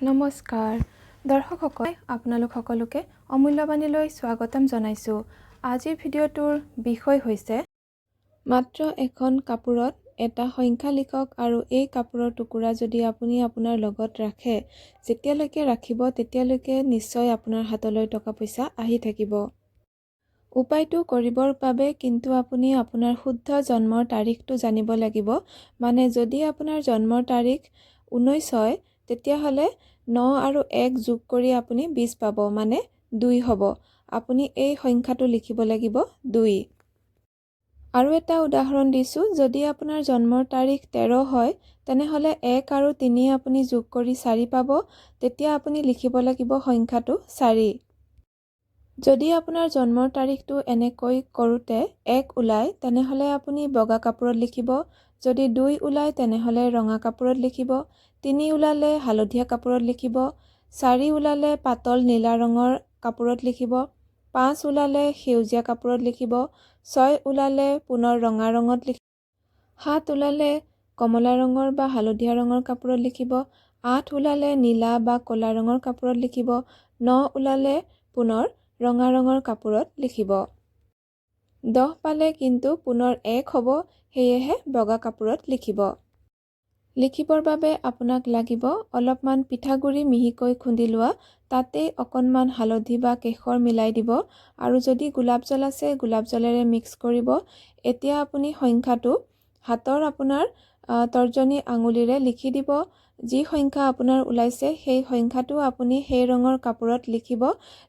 নমস্কাৰ দৰ্শকসকল আপোনালোক সকলোকে অমূল্যবাণীলৈ স্বাগতম জনাইছো। আজিৰ ভিডিঅ'টোৰ বিষয় হৈছে মাত্ৰ এখন কাপোৰত এটা সংখ্যা লিখক আৰু এই কাপোৰৰ টুকুৰা যদি আপুনি আপোনাৰ লগত ৰাখে যেতিয়ালৈকে ৰাখিব তেতিয়ালৈকে নিশ্চয় আপোনাৰ হাতলৈ টকা পইচা আহি থাকিব। উপায়টো কৰিবৰ বাবে কিন্তু আপুনি আপোনাৰ শুদ্ধ জন্মৰ তাৰিখটো জানিব লাগিব। মানে যদি আপোনাৰ জন্মৰ তাৰিখ 19 হয় তেতিয়াহ'লে 9 আৰু 1 যোগ কৰি আপুনি 20 পাব, মানে 2 হ'ব। আপুনি এই সংখ্যাটো লিখিব লাগিব 2। আৰু এটা উদাহৰণ দিছোঁ, যদি আপোনাৰ জন্মৰ তাৰিখ 13 হয় তেনেহ'লে 1 আৰু 3 আপুনি যোগ কৰি 4 পাব, তেতিয়া আপুনি লিখিব লাগিব সংখ্যাটো 4। যদি আপোনাৰ জন্মৰ তাৰিখটো এনেকৈ কৰোঁতে 1 ওলায় তেনেহ'লে আপুনি বগা কাপোৰত লিখিব, যদি 2 ওলায় তেনেহ'লে ৰঙা কাপোৰত লিখিব, 3 ওলালে হালধীয়া কাপোৰত লিখিব, 4 ওলালে পাতল নীলা ৰঙৰ কাপোৰত লিখিব, 5 ওলালে সেউজীয়া কাপোৰত লিখিব, 6 ওলালে পুনৰ ৰঙা ৰঙত লিখিব, 7 ওলালে কমলা ৰঙৰ বা হালধীয়া ৰঙৰ কাপোৰত লিখিব, 8 ওলালে নীলা বা ক'লা ৰঙৰ কাপোৰত লিখিব, 9 ওলালে পুনৰ ৰঙা ৰঙৰ কাপোৰত লিখিব। 10 পালে কিন্তু পুনৰ 1 হ'ব, সেয়েহে বগা কাপোৰত লিখিব। লিখিবৰ বাবে আপোনাক লাগিব অলপমান পিঠাগুড়ি মিহিকৈ খুন্দি লোৱা, তাতেই অকণমান হালধি বা কেশৰ মিলাই দিব আৰু যদি গোলাপ জল আছে গোলাপ জলেৰে মিক্স কৰিব। এতিয়া আপুনি সংখ্যাটো হাতৰ আপোনাৰ তৰ্জনী আঙুলিৰে লিখি দিব। যি সংখ্যা আপোনাৰ ওলাইছে সেই সংখ্যাটো আপুনি সেই ৰঙৰ কাপোৰত লিখিব।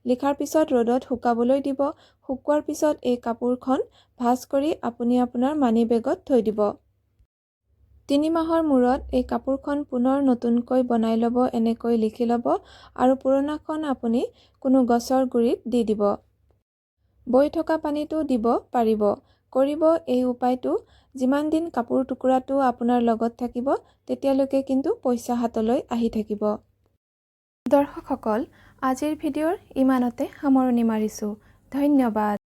লিখাৰ পিছত ৰ'দত শুকাবলৈ দিব। শুকোৱাৰ পিছত এই কাপোৰখন ভাঁজ কৰি আপুনি আপোনাৰ মানি বেগত থৈ দিব। 3 মাহৰ মূৰত এই কাপোৰখন পুনৰ নতুনকৈ বনাই ল'ব, এনেকৈ লিখি ল'ব আৰু পুৰণাখন আপুনি কোনো গছৰ গুৰিত দি দিব। বৈ থকা পানীটো দিব পাৰিব। কৰিব এই উপায়টো যিমান দিন কাপোৰ টুকুৰাটো আপোনাৰ লগত থাকিব তেতিয়ালৈকে কিন্তু পইচা হাতলৈ আহি থাকিব। দৰ্শকসকল আজিৰ ভিডিঅ'ৰ ইমানতে সামৰণি মাৰিছোঁ। ধন্যবাদ।